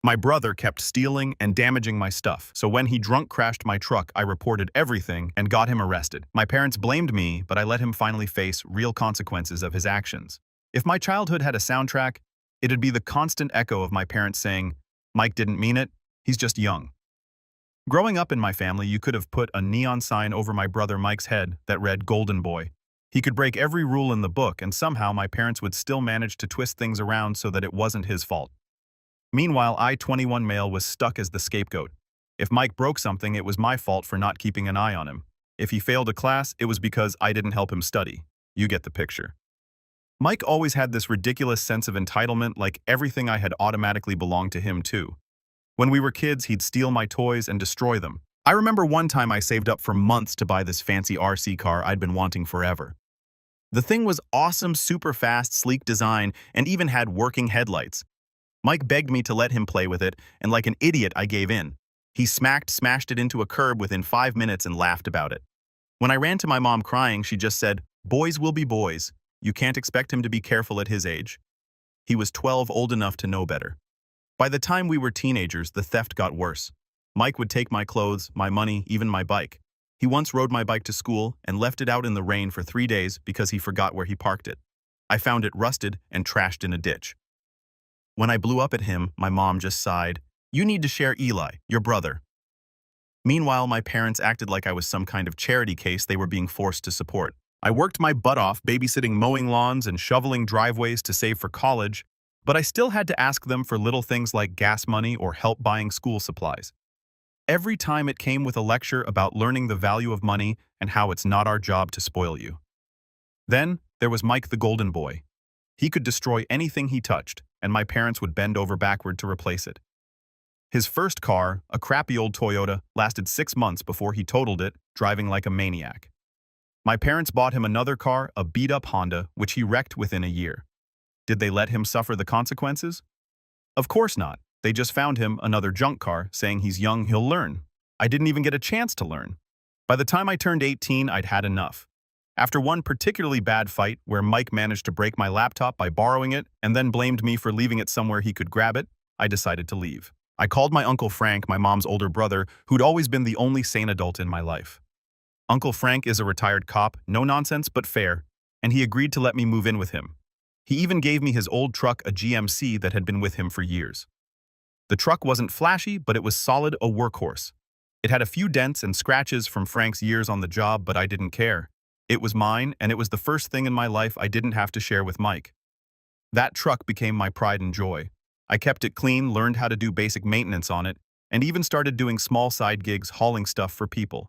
My brother kept stealing and damaging my stuff, so when he drunk crashed my truck, I reported everything and got him arrested. My parents blamed me, but I let him finally face real consequences of his actions. If my childhood had a soundtrack, it'd be the constant echo of my parents saying, "Mike didn't mean it, he's just young." Growing up in my family, you could have put a neon sign over my brother Mike's head that read Golden Boy. He could break every rule in the book, and somehow my parents would still manage to twist things around so that it wasn't his fault. Meanwhile, I, 21 male, was stuck as the scapegoat. If Mike broke something, it was my fault for not keeping an eye on him. If he failed a class, it was because I didn't help him study. You get the picture. Mike always had this ridiculous sense of entitlement, like everything I had automatically belonged to him too. When we were kids, he'd steal my toys and destroy them. I remember one time I saved up for months to buy this fancy RC car I'd been wanting forever. The thing was awesome, super fast, sleek design, and even had working headlights. Mike begged me to let him play with it, and like an idiot, I gave in. He smashed it into a curb within 5 minutes and laughed about it. When I ran to my mom crying, she just said, "Boys will be boys. You can't expect him to be careful at his age." He was 12, old enough to know better. By the time we were teenagers, the theft got worse. Mike would take my clothes, my money, even my bike. He once rode my bike to school and left it out in the rain for 3 days because he forgot where he parked it. I found it rusted and trashed in a ditch. When I blew up at him, my mom just sighed, "You need to share Eli, your brother." Meanwhile, my parents acted like I was some kind of charity case they were being forced to support. I worked my butt off babysitting mowing lawns and shoveling driveways to save for college, but I still had to ask them for little things like gas money or help buying school supplies. Every time it came with a lecture about learning the value of money and how it's not our job to spoil you. Then, there was Mike the Golden Boy. He could destroy anything he touched, and my parents would bend over backward to replace it. His first car, a crappy old Toyota, lasted 6 months before he totaled it, driving like a maniac. My parents bought him another car, a beat-up Honda, which he wrecked within a year. Did they let him suffer the consequences? Of course not. They just found him another junk car, saying he's young, he'll learn. I didn't even get a chance to learn. By the time I turned 18, I'd had enough. After one particularly bad fight where Mike managed to break my laptop by borrowing it and then blamed me for leaving it somewhere he could grab it, I decided to leave. I called my Uncle Frank, my mom's older brother, who'd always been the only sane adult in my life. Uncle Frank is a retired cop, no nonsense but fair, and he agreed to let me move in with him. He even gave me his old truck, a GMC that had been with him for years. The truck wasn't flashy, but it was solid, a workhorse. It had a few dents and scratches from Frank's years on the job, but I didn't care. It was mine, and it was the first thing in my life I didn't have to share with Mike. That truck became my pride and joy. I kept it clean, learned how to do basic maintenance on it, and even started doing small side gigs hauling stuff for people.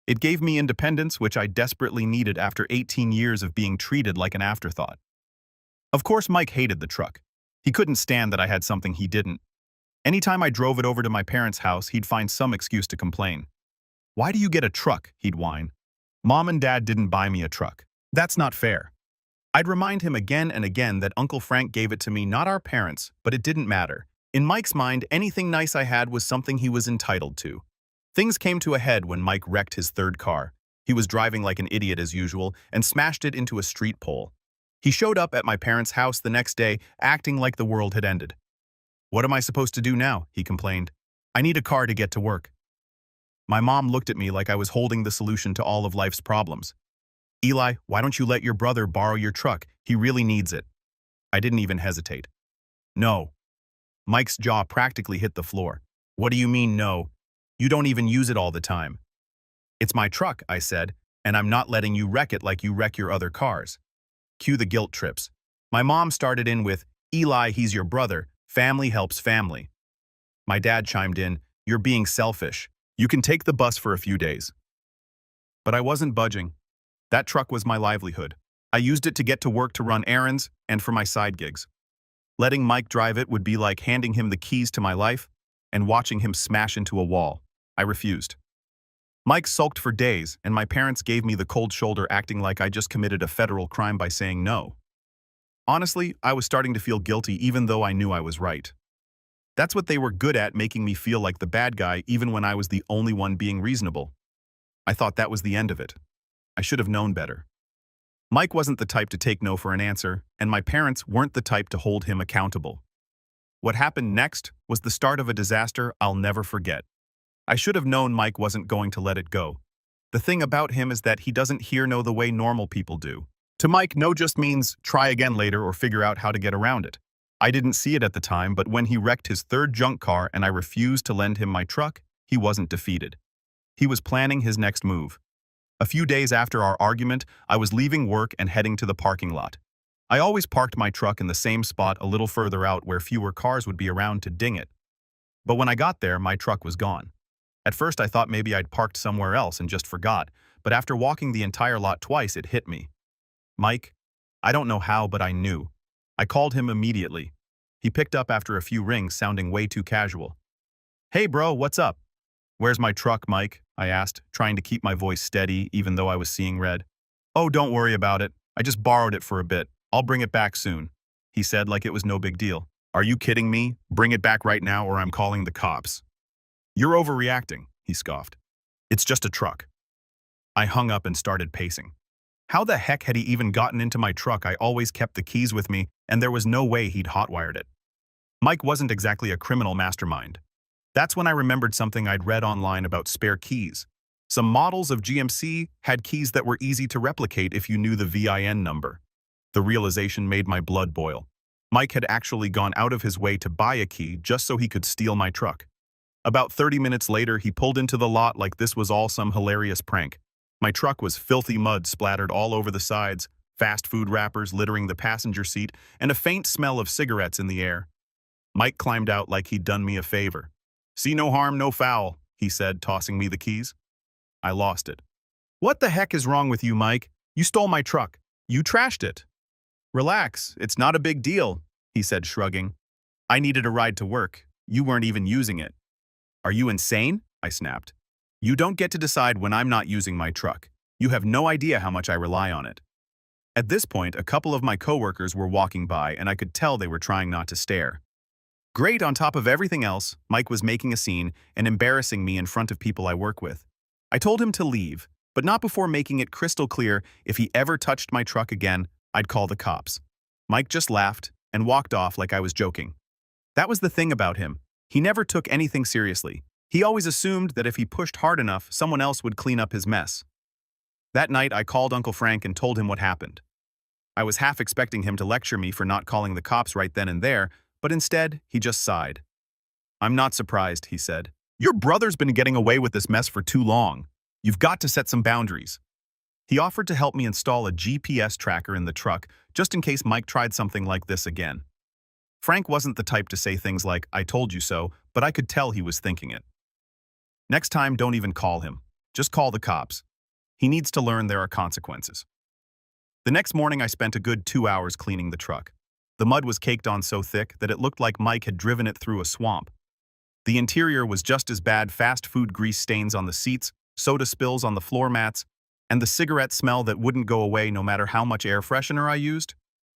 It gave me independence, which I desperately needed after 18 years of being treated like an afterthought. Of course, Mike hated the truck. He couldn't stand that I had something he didn't. Anytime I drove it over to my parents' house, he'd find some excuse to complain. "Why do you get a truck?" he'd whine. "Mom and Dad didn't buy me a truck. That's not fair." I'd remind him again and again that Uncle Frank gave it to me, not our parents, but it didn't matter. In Mike's mind, anything nice I had was something he was entitled to. Things came to a head when Mike wrecked his third car. He was driving like an idiot as usual and smashed it into a street pole. He showed up at my parents' house the next day, acting like the world had ended. "What am I supposed to do now?" he complained. "I need a car to get to work." My mom looked at me like I was holding the solution to all of life's problems. "Eli, why don't you let your brother borrow your truck? He really needs it." I didn't even hesitate. "No." Mike's jaw practically hit the floor. "What do you mean, no? You don't even use it all the time." "It's my truck," I said, "and I'm not letting you wreck it like you wreck your other cars." Cue the guilt trips. My mom started in with, "Eli, he's your brother. Family helps family." My dad chimed in, "You're being selfish. You can take the bus for a few days." But I wasn't budging. That truck was my livelihood. I used it to get to work, to run errands, and for my side gigs. Letting Mike drive it would be like handing him the keys to my life and watching him smash into a wall. I refused. Mike sulked for days, and my parents gave me the cold shoulder, acting like I just committed a federal crime by saying no. Honestly, I was starting to feel guilty even though I knew I was right. That's what they were good at, making me feel like the bad guy even when I was the only one being reasonable. I thought that was the end of it. I should have known better. Mike wasn't the type to take no for an answer, and my parents weren't the type to hold him accountable. What happened next was the start of a disaster I'll never forget. I should have known Mike wasn't going to let it go. The thing about him is that he doesn't hear no the way normal people do. To Mike, no just means try again later or figure out how to get around it. I didn't see it at the time, but when he wrecked his third junk car and I refused to lend him my truck, he wasn't defeated. He was planning his next move. A few days after our argument, I was leaving work and heading to the parking lot. I always parked my truck in the same spot a little further out where fewer cars would be around to ding it. But when I got there, my truck was gone. At first I thought maybe I'd parked somewhere else and just forgot, but after walking the entire lot twice it hit me. Mike, I don't know how, but I knew. I called him immediately. He picked up after a few rings, sounding way too casual. "Hey bro, what's up?" "Where's my truck, Mike?" I asked, trying to keep my voice steady even though I was seeing red. "Oh, don't worry about it. I just borrowed it for a bit. I'll bring it back soon," he said like it was no big deal. "Are you kidding me? Bring it back right now or I'm calling the cops." "You're overreacting," he scoffed. "It's just a truck." I hung up and started pacing. How the heck had he even gotten into my truck? I always kept the keys with me, and there was no way he'd hotwired it. Mike wasn't exactly a criminal mastermind. That's when I remembered something I'd read online about spare keys. Some models of GMC had keys that were easy to replicate if you knew the VIN number. The realization made my blood boil. Mike had actually gone out of his way to buy a key just so he could steal my truck. About 30 minutes later, he pulled into the lot like this was all some hilarious prank. My truck was filthy mud splattered all over the sides, fast food wrappers littering the passenger seat, and a faint smell of cigarettes in the air. Mike climbed out like he'd done me a favor. "See no harm, no foul," he said, tossing me the keys. I lost it. "What the heck is wrong with you, Mike? You stole my truck. You trashed it." "Relax, it's not a big deal," he said, shrugging. "I needed a ride to work. You weren't even using it." "Are you insane?" I snapped. "You don't get to decide when I'm not using my truck. You have no idea how much I rely on it." At this point, a couple of my coworkers were walking by and I could tell they were trying not to stare. Great, on top of everything else, Mike was making a scene and embarrassing me in front of people I work with. I told him to leave, but not before making it crystal clear if he ever touched my truck again, I'd call the cops. Mike just laughed and walked off like I was joking. That was the thing about him. He never took anything seriously. He always assumed that if he pushed hard enough, someone else would clean up his mess. That night, I called Uncle Frank and told him what happened. I was half expecting him to lecture me for not calling the cops right then and there, but instead, he just sighed. "I'm not surprised," he said. "Your brother's been getting away with this mess for too long. You've got to set some boundaries." He offered to help me install a GPS tracker in the truck, just in case Mike tried something like this again. Frank wasn't the type to say things like, "I told you so," but I could tell he was thinking it. Next time, don't even call him. Just call the cops. He needs to learn there are consequences. The next morning, I spent a good 2 hours cleaning the truck. The mud was caked on so thick that it looked like Mike had driven it through a swamp. The interior was just as bad: fast food grease stains on the seats, soda spills on the floor mats, and the cigarette smell that wouldn't go away no matter how much air freshener I used.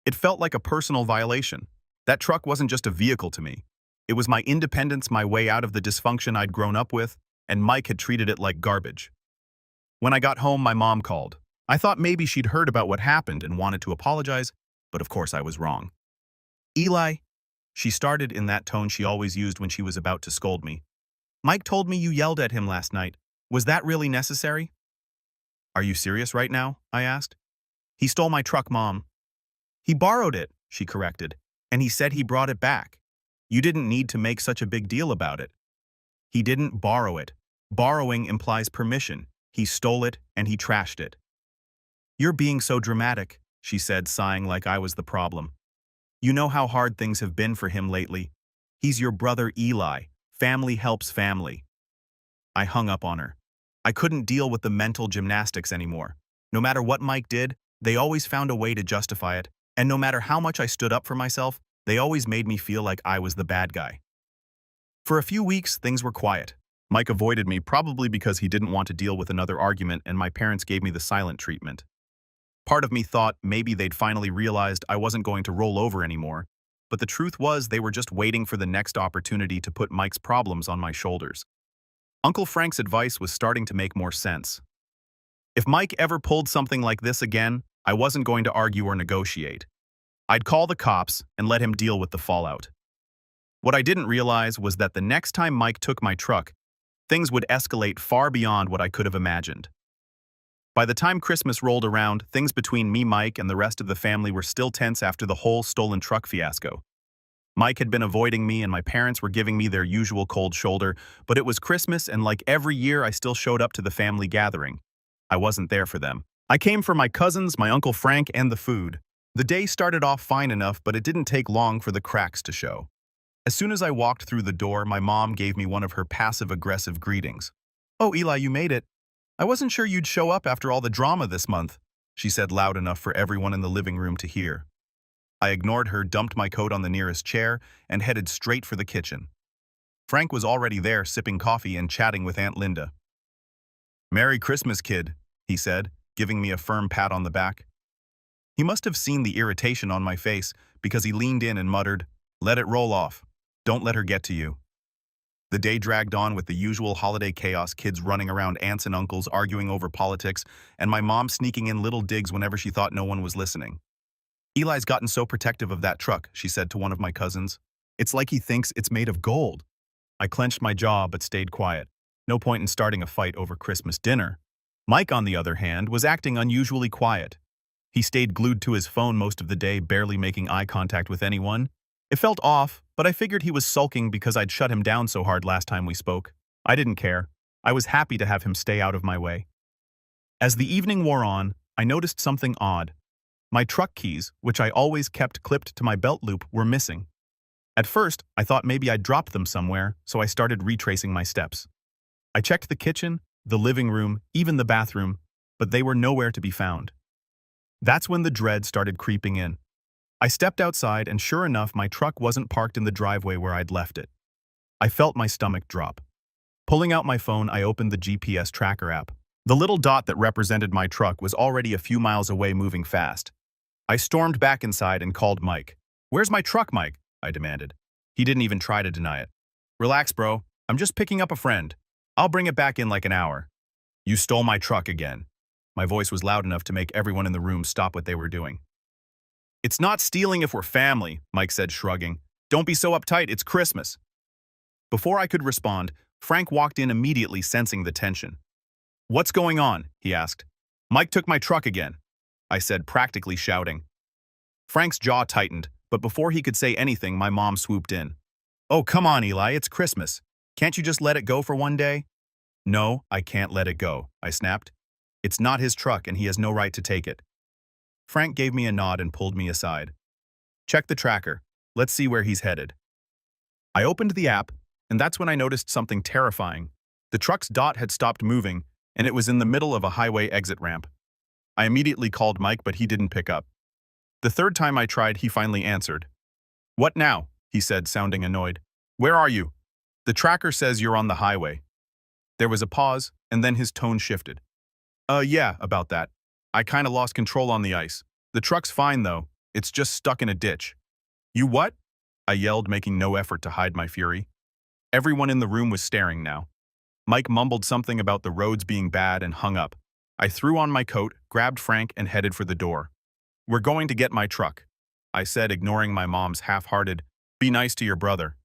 It felt like a personal violation. That truck wasn't just a vehicle to me. It was my independence, my way out of the dysfunction I'd grown up with, and Mike had treated it like garbage. When I got home, my mom called. I thought maybe she'd heard about what happened and wanted to apologize, but of course I was wrong. "Eli," she started in that tone she always used when she was about to scold me. "Mike told me you yelled at him last night. Was that really necessary?" "Are you serious right now?" I asked. "He stole my truck, Mom." "He borrowed it," she corrected, "and he said he brought it back. You didn't need to make such a big deal about it." "He didn't borrow it. Borrowing implies permission. He stole it and he trashed it." "You're being so dramatic," she said, sighing like I was the problem. "You know how hard things have been for him lately. He's your brother Eli. Family helps family." I hung up on her. I couldn't deal with the mental gymnastics anymore. No matter what Mike did, they always found a way to justify it, and no matter how much I stood up for myself, they always made me feel like I was the bad guy. For a few weeks, things were quiet. Mike avoided me, probably because he didn't want to deal with another argument, and my parents gave me the silent treatment. Part of me thought maybe they'd finally realized I wasn't going to roll over anymore, but the truth was they were just waiting for the next opportunity to put Mike's problems on my shoulders. Uncle Frank's advice was starting to make more sense. If Mike ever pulled something like this again, I wasn't going to argue or negotiate. I'd call the cops and let him deal with the fallout. What I didn't realize was that the next time Mike took my truck, things would escalate far beyond what I could have imagined. By the time Christmas rolled around, things between me, Mike, and the rest of the family were still tense after the whole stolen truck fiasco. Mike had been avoiding me and my parents were giving me their usual cold shoulder, but it was Christmas and like every year I still showed up to the family gathering. I wasn't there for them. I came for my cousins, my Uncle Frank, and the food. The day started off fine enough, but it didn't take long for the cracks to show. As soon as I walked through the door, my mom gave me one of her passive-aggressive greetings. "Oh, Eli, you made it. I wasn't sure you'd show up after all the drama this month," she said loud enough for everyone in the living room to hear. I ignored her, dumped my coat on the nearest chair, and headed straight for the kitchen. Frank was already there, sipping coffee and chatting with Aunt Linda. "Merry Christmas, kid," he said, giving me a firm pat on the back. He must have seen the irritation on my face because he leaned in and muttered, "Let it roll off. Don't let her get to you." The day dragged on with the usual holiday chaos, kids running around aunts and uncles arguing over politics, and my mom sneaking in little digs whenever she thought no one was listening. "Eli's gotten so protective of that truck," she said to one of my cousins. "It's like he thinks it's made of gold." I clenched my jaw but stayed quiet. No point in starting a fight over Christmas dinner. Mike, on the other hand, was acting unusually quiet. He stayed glued to his phone most of the day, barely making eye contact with anyone. It felt off, but I figured he was sulking because I'd shut him down so hard last time we spoke. I didn't care. I was happy to have him stay out of my way. As the evening wore on, I noticed something odd. My truck keys, which I always kept clipped to my belt loop, were missing. At first, I thought maybe I'd dropped them somewhere, so I started retracing my steps. I checked the kitchen, the living room, even the bathroom, but they were nowhere to be found. That's when the dread started creeping in. I stepped outside and sure enough, my truck wasn't parked in the driveway where I'd left it. I felt my stomach drop. Pulling out my phone, I opened the GPS tracker app. The little dot that represented my truck was already a few miles away, moving fast. I stormed back inside and called Mike. "Where's my truck, Mike?" I demanded. He didn't even try to deny it. "Relax, bro. I'm just picking up a friend. I'll bring it back in like an hour." "You stole my truck again." My voice was loud enough to make everyone in the room stop what they were doing. "It's not stealing if we're family," Mike said, shrugging. "Don't be so uptight, it's Christmas." Before I could respond, Frank walked in immediately, sensing the tension. "What's going on?" he asked. "Mike took my truck again," I said, practically shouting. Frank's jaw tightened, but before he could say anything, my mom swooped in. "Oh, come on, Eli, it's Christmas. Can't you just let it go for one day?" "No, I can't let it go," I snapped. "It's not his truck and he has no right to take it." Frank gave me a nod and pulled me aside. "Check the tracker. Let's see where he's headed." I opened the app, and that's when I noticed something terrifying. The truck's dot had stopped moving, and it was in the middle of a highway exit ramp. I immediately called Mike, but he didn't pick up. The third time I tried, he finally answered. "What now?" he said, sounding annoyed. "Where are you?" "The tracker says you're on the highway." There was a pause, and then his tone shifted. Yeah, about that. I kinda lost control on the ice. The truck's fine, though. It's just stuck in a ditch." "You what?" I yelled, making no effort to hide my fury. Everyone in the room was staring now. Mike mumbled something about the roads being bad and hung up. I threw on my coat, grabbed Frank, and headed for the door. "We're going to get my truck," I said, ignoring my mom's half-hearted, "Be nice to your brother."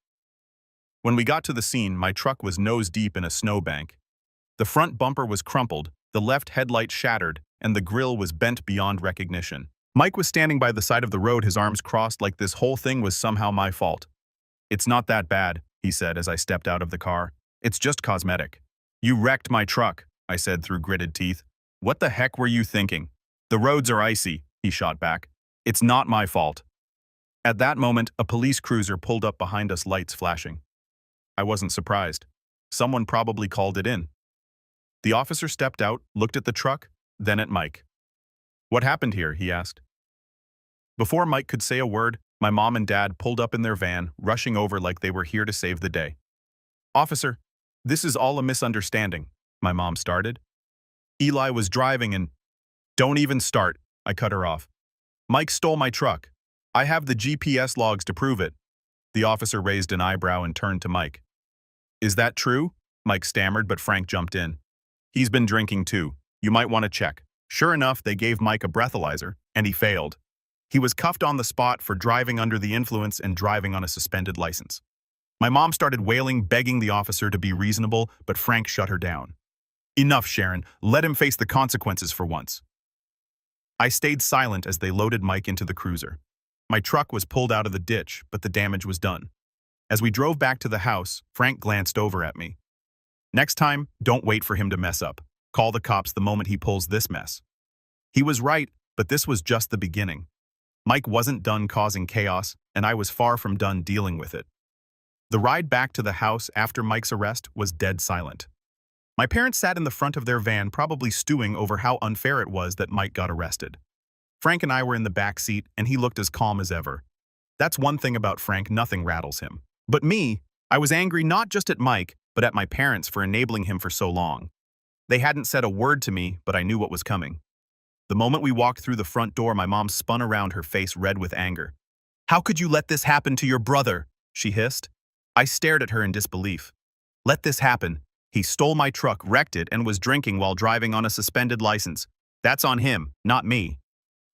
When we got to the scene, my truck was nose-deep in a snowbank. The front bumper was crumpled, the left headlight shattered, and the grille was bent beyond recognition. Mike was standing by the side of the road, his arms crossed like this whole thing was somehow my fault. "It's not that bad," he said as I stepped out of the car. "It's just cosmetic." "You wrecked my truck," I said through gritted teeth. "What the heck were you thinking?" "The roads are icy," he shot back. "It's not my fault." At that moment, a police cruiser pulled up behind us, lights flashing. I wasn't surprised. Someone probably called it in. The officer stepped out, looked at the truck, then at Mike. "What happened here?" he asked. Before Mike could say a word, my mom and dad pulled up in their van, rushing over like they were here to save the day. "Officer, this is all a misunderstanding," my mom started. "Eli was driving and—" "Don't even start," I cut her off. "Mike stole my truck. I have the GPS logs to prove it." The officer raised an eyebrow and turned to Mike. "Is that true?" Mike stammered, but Frank jumped in. "He's been drinking too. You might want to check." Sure enough, they gave Mike a breathalyzer, and he failed. He was cuffed on the spot for driving under the influence and driving on a suspended license. My mom started wailing, begging the officer to be reasonable, but Frank shut her down. Enough, Sharon. Let him face the consequences for once. I stayed silent as they loaded Mike into the cruiser. My truck was pulled out of the ditch, but the damage was done. As we drove back to the house, Frank glanced over at me. Next time, don't wait for him to mess up. Call the cops the moment he pulls this mess. He was right, but this was just the beginning. Mike wasn't done causing chaos, and I was far from done dealing with it. The ride back to the house after Mike's arrest was dead silent. My parents sat in the front of their van, probably stewing over how unfair it was that Mike got arrested. Frank and I were in the back seat, and he looked as calm as ever. That's one thing about Frank, nothing rattles him. But me, I was angry not just at Mike, but at my parents for enabling him for so long. They hadn't said a word to me, but I knew what was coming. The moment we walked through the front door, my mom spun around, her face red with anger. "How could you let this happen to your brother?" she hissed. I stared at her in disbelief. "Let this happen? He stole my truck, wrecked it, and was drinking while driving on a suspended license. That's on him, not me."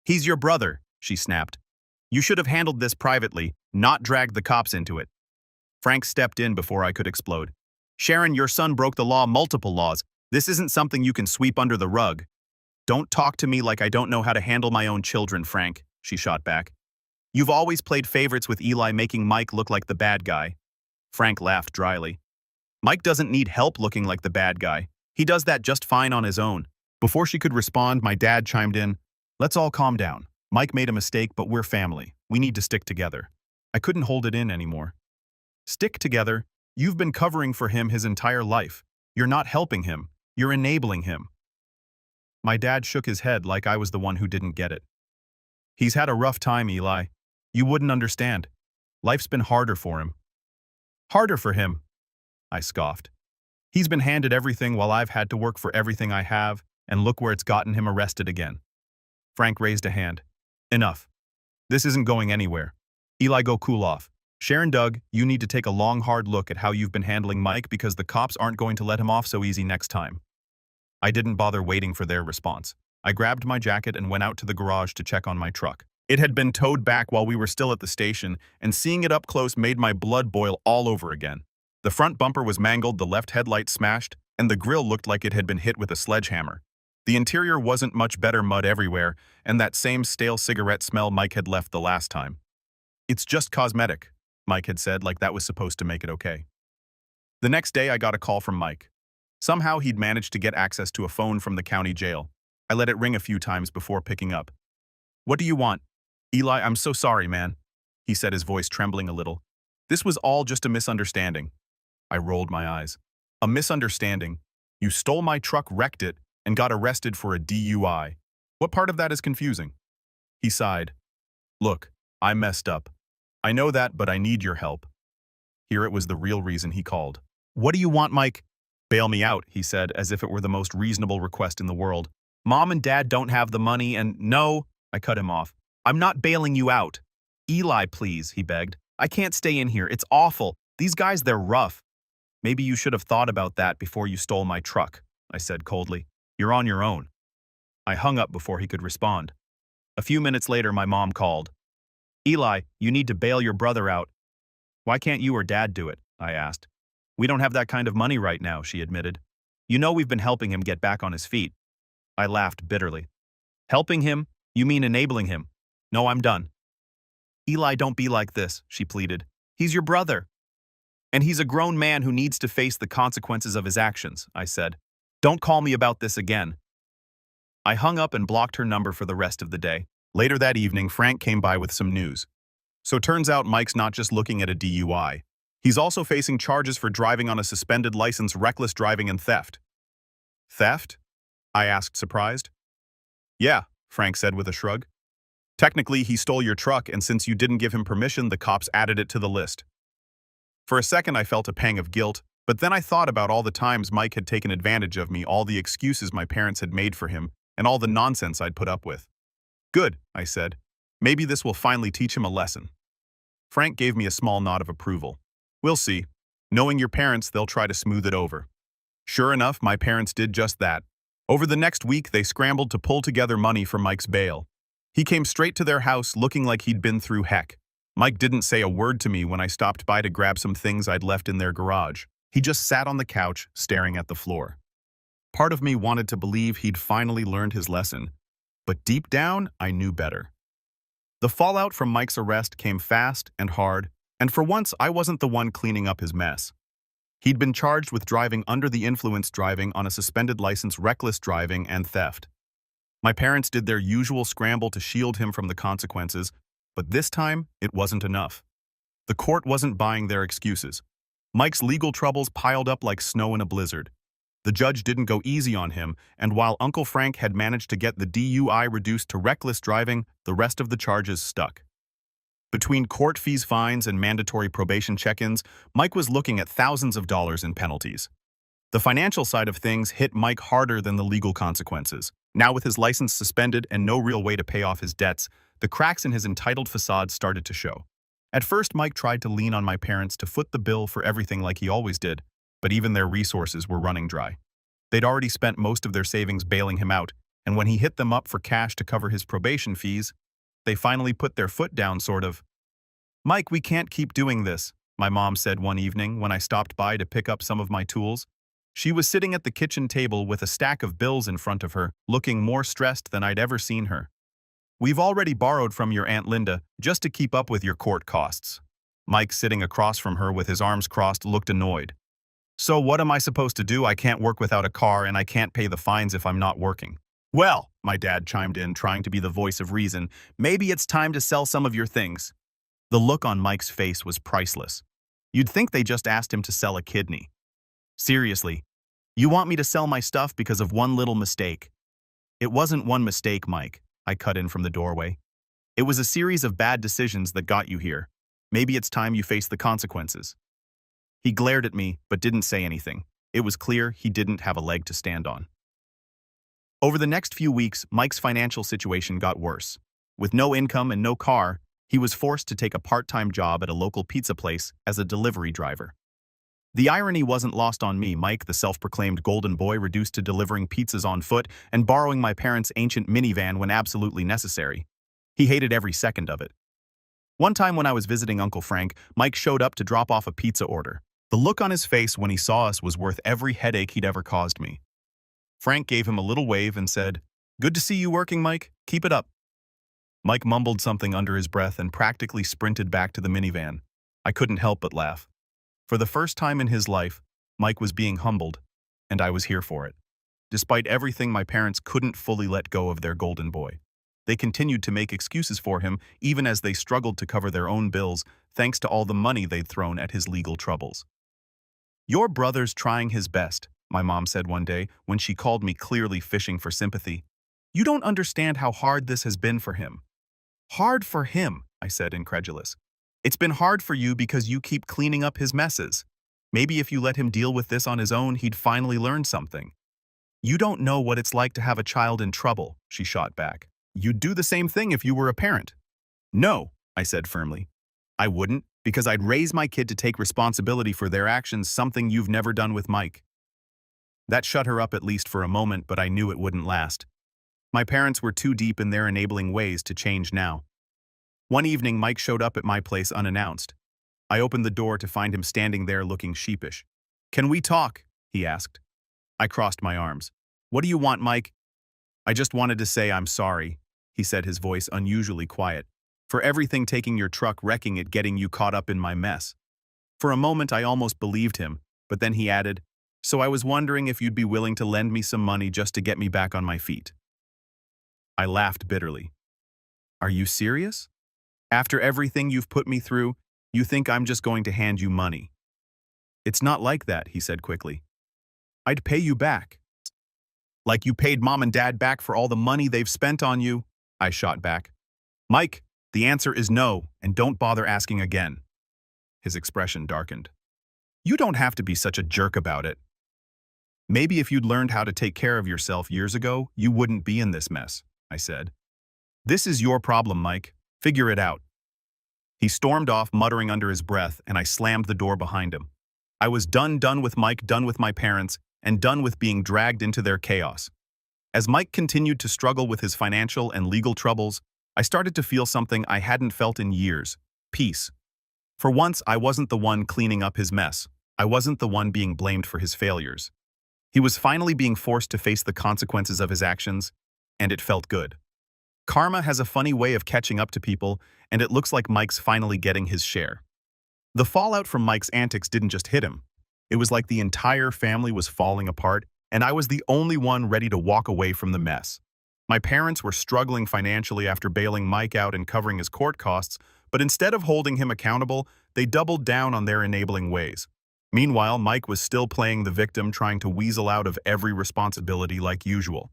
"He's your brother," she snapped. "You should have handled this privately, not dragged the cops into it." Frank stepped in before I could explode. "Sharon, your son broke the law, multiple laws. This isn't something you can sweep under the rug." "Don't talk to me like I don't know how to handle my own children, Frank," she shot back. "You've always played favorites with Eli, making Mike look like the bad guy." Frank laughed dryly. "Mike doesn't need help looking like the bad guy. He does that just fine on his own." Before she could respond, my dad chimed in. "Let's all calm down. Mike made a mistake, but we're family. We need to stick together." I couldn't hold it in anymore. "Stick together? You've been covering for him his entire life. You're not helping him. You're enabling him." My dad shook his head like I was the one who didn't get it. "He's had a rough time, Eli. You wouldn't understand. Life's been harder for him." "Harder for him?" I scoffed. "He's been handed everything while I've had to work for everything I have, and look where it's gotten him arrested again." Frank raised a hand. "Enough. This isn't going anywhere. Eli, go cool off. Sharon, Doug, you need to take a long, hard look at how you've been handling Mike, because the cops aren't going to let him off so easy next time." I didn't bother waiting for their response. I grabbed my jacket and went out to the garage to check on my truck. It had been towed back while we were still at the station, and seeing it up close made my blood boil all over again. The front bumper was mangled, the left headlight smashed, and the grille looked like it had been hit with a sledgehammer. The interior wasn't much better, mud everywhere, and that same stale cigarette smell Mike had left the last time. "It's just cosmetic," Mike had said, like that was supposed to make it okay. The next day I got a call from Mike. Somehow he'd managed to get access to a phone from the county jail. I let it ring a few times before picking up. "What do you want?" "Eli, I'm so sorry, man," he said, his voice trembling a little. "This was all just a misunderstanding." I rolled my eyes. "A misunderstanding? You stole my truck, wrecked it, and got arrested for a DUI. What part of that is confusing?" He sighed. "Look, I messed up. I know that, but I need your help." Here it was the real reason he called. "What do you want, Mike?" "Bail me out," he said, as if it were the most reasonable request in the world. "Mom and Dad don't have the money, and no," I cut him off. "I'm not bailing you out." "Eli, please," he begged. "I can't stay in here. It's awful. These guys, they're rough." "Maybe you should have thought about that before you stole my truck," I said coldly. "You're on your own." I hung up before he could respond. A few minutes later, my mom called. "Eli, you need to bail your brother out." "Why can't you or Dad do it?" I asked. "We don't have that kind of money right now," she admitted. "You know we've been helping him get back on his feet." I laughed bitterly. "Helping him? You mean enabling him? No, I'm done." "Eli, don't be like this," she pleaded. "He's your brother." "And he's a grown man who needs to face the consequences of his actions," I said. "Don't call me about this again." I hung up and blocked her number for the rest of the day. Later that evening, Frank came by with some news. So turns out Mike's not just looking at a DUI. He's also facing charges for driving on a suspended license, reckless driving, and theft. "Theft?" I asked, surprised. "Yeah," Frank said with a shrug. "Technically, he stole your truck, and since you didn't give him permission, the cops added it to the list." For a second, I felt a pang of guilt, but then I thought about all the times Mike had taken advantage of me, all the excuses my parents had made for him, and all the nonsense I'd put up with. "Good," I said. "Maybe this will finally teach him a lesson." Frank gave me a small nod of approval. "We'll see. Knowing your parents, they'll try to smooth it over." Sure enough, my parents did just that. Over the next week, they scrambled to pull together money for Mike's bail. He came straight to their house looking like he'd been through heck. Mike didn't say a word to me when I stopped by to grab some things I'd left in their garage. He just sat on the couch, staring at the floor. Part of me wanted to believe he'd finally learned his lesson, but deep down, I knew better. The fallout from Mike's arrest came fast and hard, and for once I wasn't the one cleaning up his mess. He'd been charged with driving under the influence, driving on a suspended license, reckless driving, and theft. My parents did their usual scramble to shield him from the consequences, but this time it wasn't enough. The court wasn't buying their excuses. Mike's legal troubles piled up like snow in a blizzard. The judge didn't go easy on him, and while Uncle Frank had managed to get the DUI reduced to reckless driving, the rest of the charges stuck. Between court fees, fines, and mandatory probation check-ins, Mike was looking at thousands of dollars in penalties. The financial side of things hit Mike harder than the legal consequences. Now with his license suspended and no real way to pay off his debts, the cracks in his entitled facade started to show. At first, Mike tried to lean on my parents to foot the bill for everything like he always did, but even their resources were running dry. They'd already spent most of their savings bailing him out, and when he hit them up for cash to cover his probation fees, they finally put their foot down, sort of. "Mike, we can't keep doing this," my mom said one evening when I stopped by to pick up some of my tools. She was sitting at the kitchen table with a stack of bills in front of her, looking more stressed than I'd ever seen her. "We've already borrowed from your Aunt Linda just to keep up with your court costs." Mike, sitting across from her with his arms crossed, looked annoyed. "So what am I supposed to do? I can't work without a car and I can't pay the fines if I'm not working." "Well," my dad chimed in, trying to be the voice of reason, "maybe it's time to sell some of your things." The look on Mike's face was priceless. You'd think they just asked him to sell a kidney. "Seriously, you want me to sell my stuff because of one little mistake?" "It wasn't one mistake, Mike," I cut in from the doorway. "It was a series of bad decisions that got you here. Maybe it's time you face the consequences." He glared at me, but didn't say anything. It was clear he didn't have a leg to stand on. Over the next few weeks, Mike's financial situation got worse. With no income and no car, he was forced to take a part-time job at a local pizza place as a delivery driver. The irony wasn't lost on me. Mike, the self-proclaimed golden boy, reduced to delivering pizzas on foot and borrowing my parents' ancient minivan when absolutely necessary. He hated every second of it. One time when I was visiting Uncle Frank, Mike showed up to drop off a pizza order. The look on his face when he saw us was worth every headache he'd ever caused me. Frank gave him a little wave and said, "Good to see you working, Mike. Keep it up." Mike mumbled something under his breath and practically sprinted back to the minivan. I couldn't help but laugh. For the first time in his life, Mike was being humbled, and I was here for it. Despite everything, my parents couldn't fully let go of their golden boy. They continued to make excuses for him, even as they struggled to cover their own bills, thanks to all the money they'd thrown at his legal troubles. "Your brother's trying his best," my mom said one day when she called me, clearly fishing for sympathy. "You don't understand how hard this has been for him." "Hard for him," I said, incredulous. "It's been hard for you because you keep cleaning up his messes. Maybe if you let him deal with this on his own, he'd finally learn something." "You don't know what it's like to have a child in trouble," she shot back. "You'd do the same thing if you were a parent." "No," I said firmly. "I wouldn't, because I'd raise my kid to take responsibility for their actions, something you've never done with Mike." That shut her up at least for a moment, but I knew it wouldn't last. My parents were too deep in their enabling ways to change now. One evening, Mike showed up at my place unannounced. I opened the door to find him standing there looking sheepish. "Can we talk?" he asked. I crossed my arms. "What do you want, Mike?" "I just wanted to say I'm sorry," he said, his voice unusually quiet, "for everything, taking your truck, wrecking it, getting you caught up in my mess." For a moment I almost believed him, but then he added, "So I was wondering if you'd be willing to lend me some money just to get me back on my feet." I laughed bitterly. "Are you serious? After everything you've put me through, you think I'm just going to hand you money?" "It's not like that," he said quickly. "I'd pay you back." "Like you paid Mom and Dad back for all the money they've spent on you?" I shot back. "Mike, the answer is no, and don't bother asking again." His expression darkened. "You don't have to be such a jerk about it. Maybe if you'd learned how to take care of yourself years ago, you wouldn't be in this mess," I said. "This is your problem, Mike. Figure it out." He stormed off, muttering under his breath, and I slammed the door behind him. I was done with Mike, done with my parents, and done with being dragged into their chaos. As Mike continued to struggle with his financial and legal troubles, I started to feel something I hadn't felt in years: Peace. For once, I wasn't the one cleaning up his mess. I wasn't the one being blamed for his failures. He was finally being forced to face the consequences of his actions, and it felt good. Karma has a funny way of catching up to people, and it looks like Mike's finally getting his share. The fallout from Mike's antics didn't just hit him. It was like the entire family was falling apart, and I was the only one ready to walk away from the mess. My parents were struggling financially after bailing Mike out and covering his court costs, but instead of holding him accountable, they doubled down on their enabling ways. Meanwhile, Mike was still playing the victim, trying to weasel out of every responsibility like usual.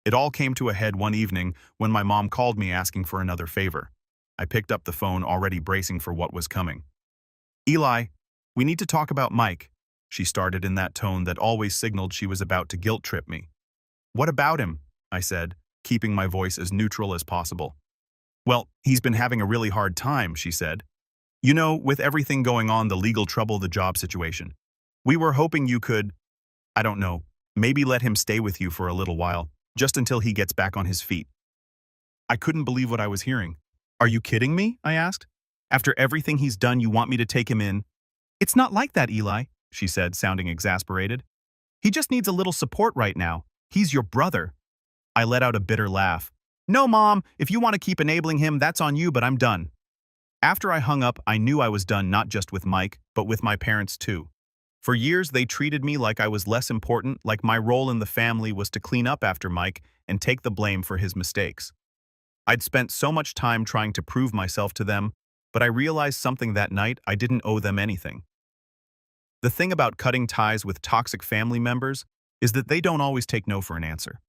It all came to a head one evening when my mom called me asking for another favor. I picked up the phone, already bracing for what was coming. "Eli, we need to talk about Mike," she started in that tone that always signaled she was about to guilt-trip me. "What about him?" I said, keeping my voice as neutral as possible. "Well, he's been having a really hard time," she said. "You know, with everything going on, the legal trouble, the job situation. We were hoping you could, I don't know, maybe let him stay with you for a little while, just until he gets back on his feet." I couldn't believe what I was hearing. "Are you kidding me?" I asked. "After everything he's done, you want me to take him in?" "It's not like that, Eli," she said, sounding exasperated. "He just needs a little support right now. He's your brother." I let out a bitter laugh. "No, Mom, if you want to keep enabling him, that's on you, but I'm done." After I hung up, I knew I was done not just with Mike, but with my parents too. For years, they treated me like I was less important, like my role in the family was to clean up after Mike and take the blame for his mistakes. I'd spent so much time trying to prove myself to them, but I realized something that night: I didn't owe them anything. The thing about cutting ties with toxic family members is that they don't always take no for an answer.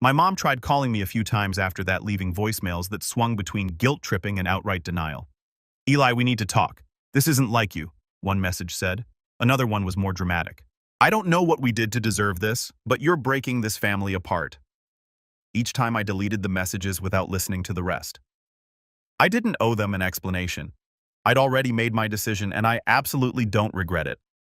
My mom tried calling me a few times after that, leaving voicemails that swung between guilt-tripping and outright denial. "Eli, we need to talk. This isn't like you," one message said. Another one was more dramatic. "I don't know what we did to deserve this, but you're breaking this family apart." Each time I deleted the messages without listening to the rest. I didn't owe them an explanation. I'd already made my decision, and I absolutely don't regret it.